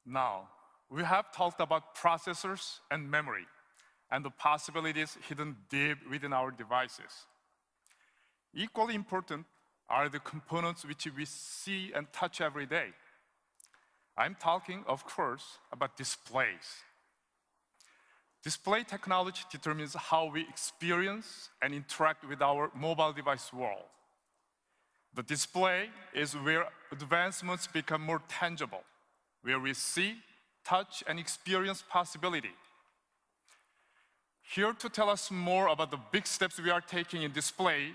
Now, we have talked about processors and memory, and the possibilities hidden deep within our devices. Equally important are the components which we see and touch every day. I'm talking, of course, about displays. Display technology determines how we experience and interact with our mobile device world. The display is where advancements become more tangible, where we see, touch, and experience possibility. Here to tell us more about the big steps we are taking in display,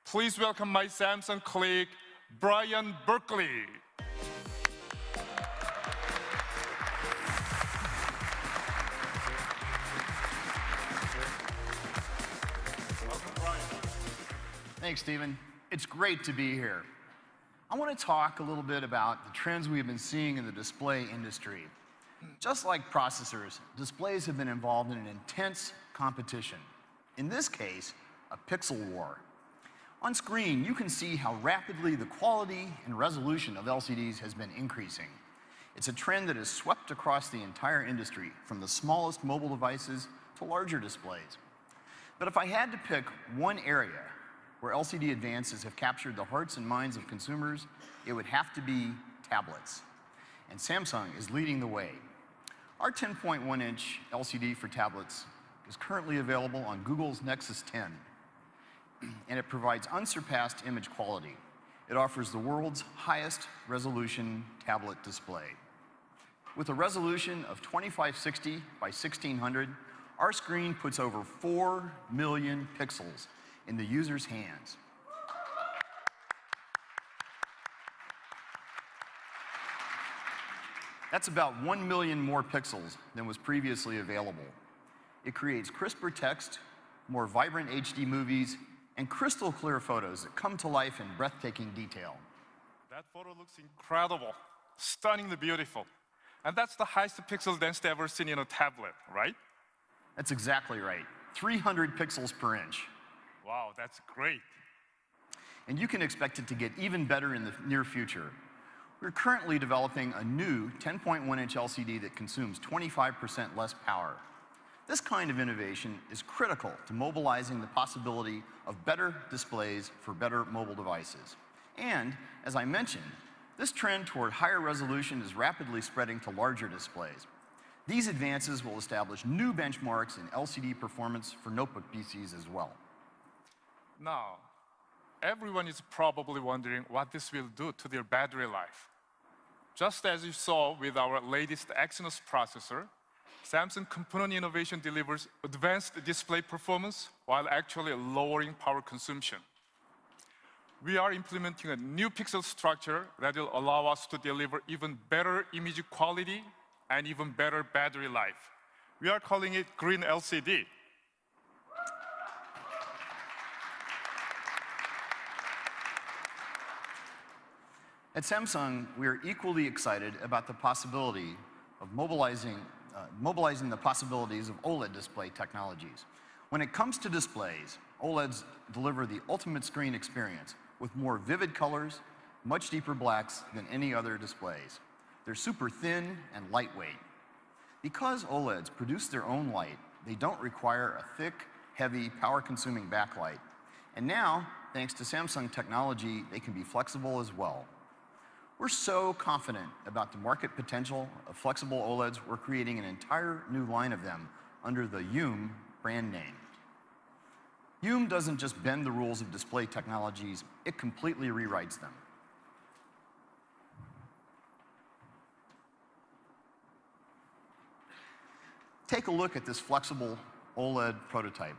please welcome my Samsung colleague, Brian Berkeley. Welcome, Brian. Thanks, Stephen. It's great to be here. I want to talk a little bit about the trends we've been seeing in the display industry. Just like processors, displays have been involved in an intense competition. In this case, a pixel war. On screen, you can see how rapidly the quality and resolution of LCDs has been increasing. It's a trend that has swept across the entire industry, from the smallest mobile devices to larger displays. But if I had to pick one area where LCD advances have captured the hearts and minds of consumers, it would have to be tablets. And Samsung is leading the way. Our 10.1-inch LCD for tablets is currently available on Google's Nexus 10, and it provides unsurpassed image quality. It offers the world's highest resolution tablet display. With a resolution of 2560 by 1600, our screen puts over 4 million pixels in the user's hands. That's about 1 million more pixels than was previously available. It creates crisper text, more vibrant HD movies, and crystal clear photos that come to life in breathtaking detail. That photo looks incredible, stunningly beautiful. And that's the highest pixel density ever seen in a tablet, right? That's exactly right. 300 pixels per inch. Wow, that's great. And you can expect it to get even better in the near future. We're currently developing a new 10.1-inch LCD that consumes 25% less power. This kind of innovation is critical to mobilizing the possibility of better displays for better mobile devices. And, as I mentioned, this trend toward higher resolution is rapidly spreading to larger displays. These advances will establish new benchmarks in LCD performance for notebook PCs as well. Now, everyone is probably wondering what this will do to their battery life. Just as you saw with our latest Exynos processor, Samsung component innovation delivers advanced display performance while actually lowering power consumption. We are implementing a new pixel structure that will allow us to deliver even better image quality and even better battery life. We are calling it Green LCD. At Samsung, we are equally excited about the possibility of mobilizing the possibilities of OLED display technologies. When it comes to displays, OLEDs deliver the ultimate screen experience with more vivid colors, much deeper blacks than any other displays. They're super thin and lightweight. Because OLEDs produce their own light, they don't require a thick, heavy, power-consuming backlight. And now, thanks to Samsung technology, they can be flexible as well. We're so confident about the market potential of flexible OLEDs, we're creating an entire new line of them under the Youm brand name. Youm doesn't just bend the rules of display technologies, it completely rewrites them. Take a look at this flexible OLED prototype.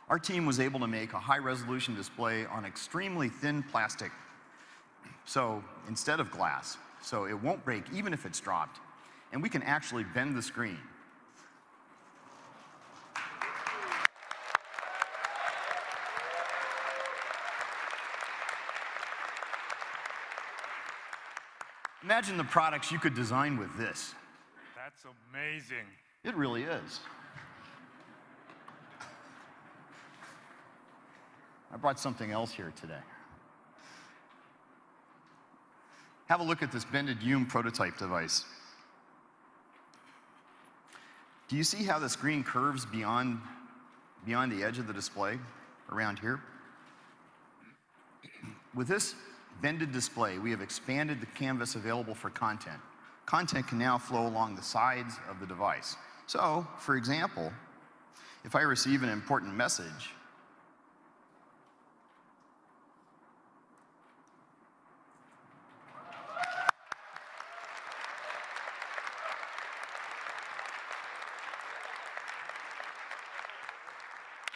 Our team was able to make a high-resolution display on extremely thin plastic, so instead of glass, so it won't break even if it's dropped, and we can actually bend the screen. Imagine the products you could design with this. That's amazing. It really is. I brought something else here today. Have a look at this bended Hume prototype device. Do you see how the screen curves beyond the edge of the display, around here? With this bended display, we have expanded the canvas available for content. Content can now flow along the sides of the device. So, for example, if I receive an important message,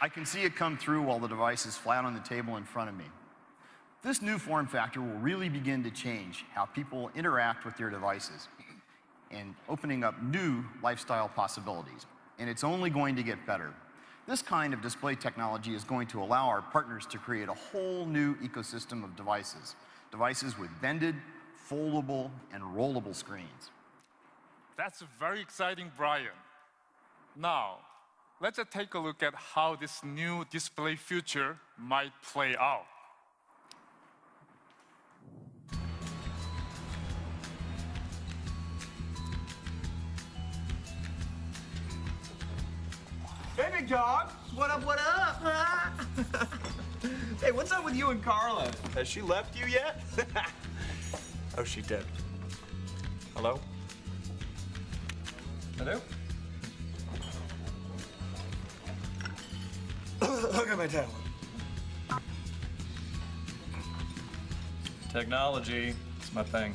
I can see it come through while the device is flat on the table in front of me. This new form factor will really begin to change how people interact with their devices and opening up new lifestyle possibilities. And it's only going to get better. This kind of display technology is going to allow our partners to create a whole new ecosystem of devices. Devices with bended, foldable, and rollable screens. That's very exciting, Brian. Now, let's take a look at how this new display future might play out. Hey, big dog. What up, what up? Hey, what's up with you and Carla? Has she left you yet? Oh, she did. Hello? Hello? Look at my tablet. Technology, it's my thing.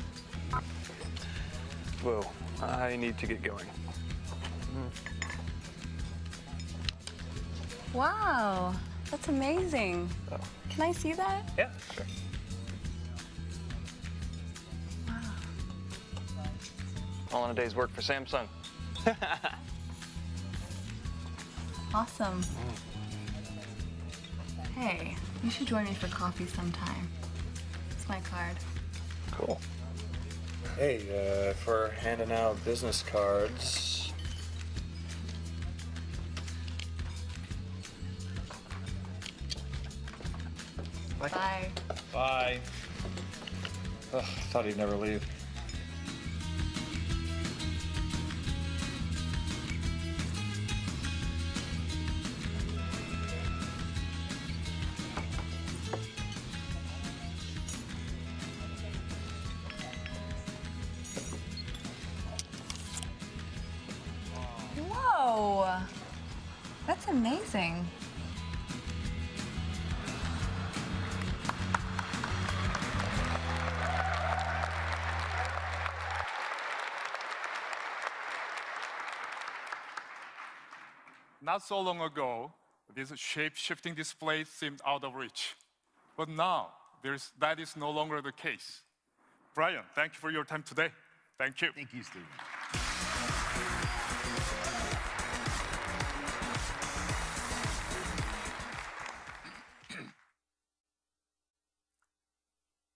Whoa, I need to get going. Wow, that's amazing. Oh. Can I see that? Yeah, sure. Wow. All in a day's work for Samsung. Awesome. Hey, you should join me for coffee sometime. It's my card. Cool. Hey, if we're handing out business cards. Bye. Bye. Ugh, I thought he'd never leave. Whoa, that's amazing. Not so long ago, this shape-shifting display seemed out of reach. But now, that is no longer the case. Brian, thank you for your time today. Thank you. Thank you, Stephen.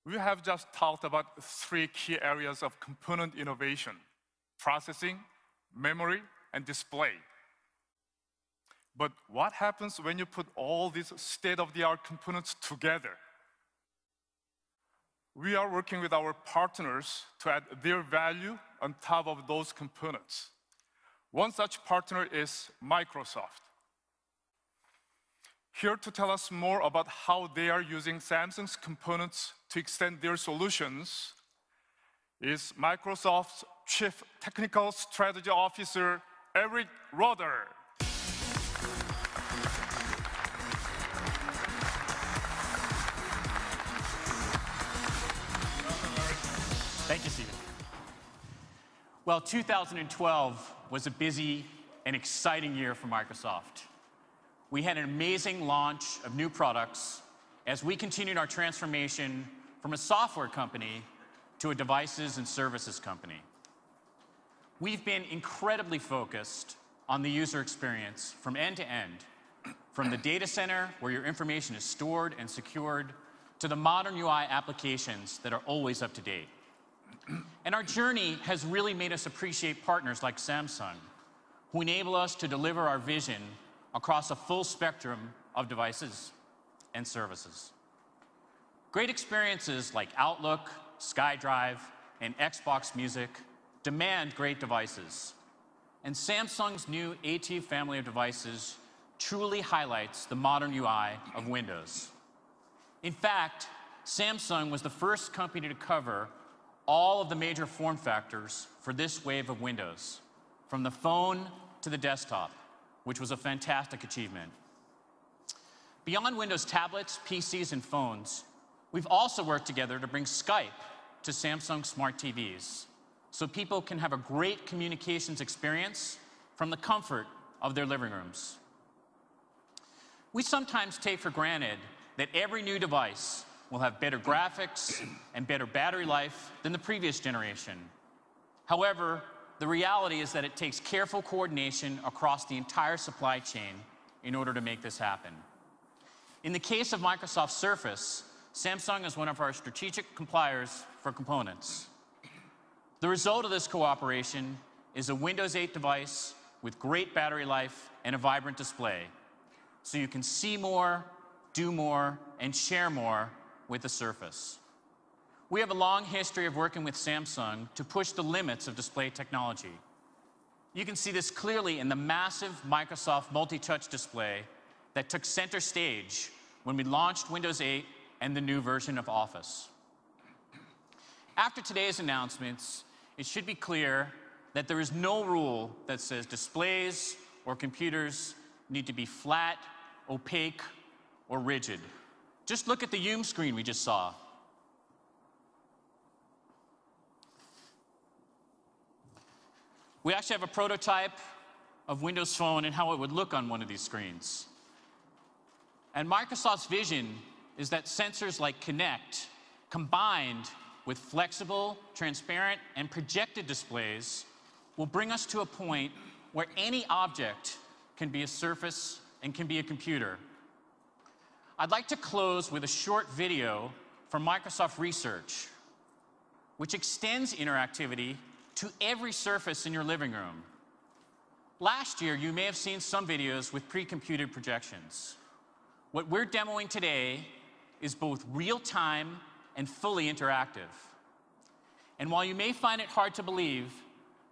We have just talked about 3 key areas of component innovation: processing, memory, and display. But what happens when you put all these state-of-the-art components together? We are working with our partners to add their value on top of those components. One such partner is Microsoft. Here to tell us more about how they are using Samsung's components to extend their solutions is Microsoft's Chief Technical Strategy Officer, Eric Roeder. Thank you, Stephen. Well, 2012 was a busy and exciting year for Microsoft. We had an amazing launch of new products as we continued our transformation from a software company to a devices and services company. We've been incredibly focused on the user experience from end to end, from the data center where your information is stored and secured, to the modern UI applications that are always up to date. And our journey has really made us appreciate partners like Samsung, who enable us to deliver our vision across a full spectrum of devices and services. Great experiences like Outlook, SkyDrive, and Xbox Music demand great devices. And Samsung's new AT family of devices truly highlights the modern UI of Windows. In fact, Samsung was the first company to cover all of the major form factors for this wave of Windows, from the phone to the desktop, which was a fantastic achievement. Beyond Windows tablets, PCs, and phones, we've also worked together to bring Skype to Samsung Smart TVs so people can have a great communications experience from the comfort of their living rooms. We sometimes take for granted that every new device will have better graphics and better battery life than the previous generation. However, the reality is that it takes careful coordination across the entire supply chain in order to make this happen. In the case of Microsoft Surface, Samsung is one of our strategic suppliers for components. The result of this cooperation is a Windows 8 device with great battery life and a vibrant display, so you can see more, do more, and share more with the Surface. We have a long history of working with Samsung to push the limits of display technology. You can see this clearly in the massive Microsoft multi-touch display that took center stage when we launched Windows 8 and the new version of Office. After today's announcements, it should be clear that there is no rule that says displays or computers need to be flat, opaque, or rigid. Just look at the Youm screen we just saw. We actually have a prototype of Windows Phone and how it would look on one of these screens. And Microsoft's vision is that sensors like Kinect, combined with flexible, transparent, and projected displays, will bring us to a point where any object can be a surface and can be a computer. I'd like to close with a short video from Microsoft Research, which extends interactivity to every surface in your living room. Last year, you may have seen some videos with pre-computed projections. What we're demoing today is both real-time and fully interactive. And while you may find it hard to believe,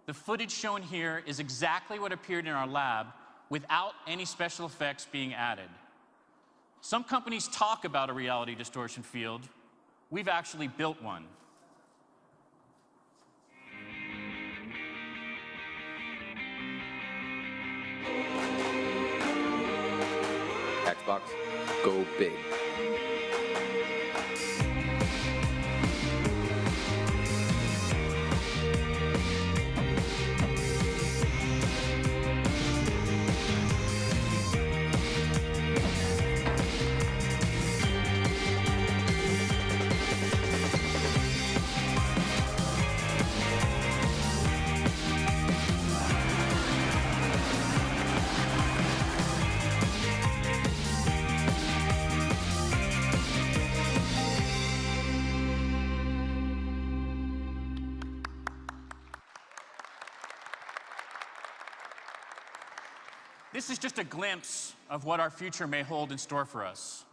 the footage shown here is exactly what appeared in our lab without any special effects being added. Some companies talk about a reality distortion field. We've actually built one. Xbox, go big. This is just a glimpse of what our future may hold in store for us.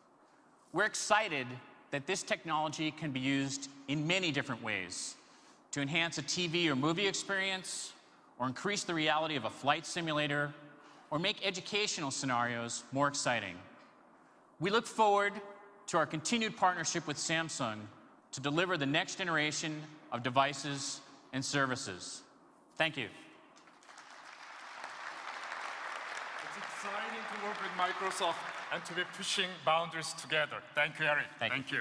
We're excited that this technology can be used in many different ways to enhance a TV or movie experience, or increase the reality of a flight simulator, or make educational scenarios more exciting. We look forward to our continued partnership with Samsung to deliver the next generation of devices and services. Thank you. It's exciting to work with Microsoft and to be pushing boundaries together. Thank you, Eric. Thank you.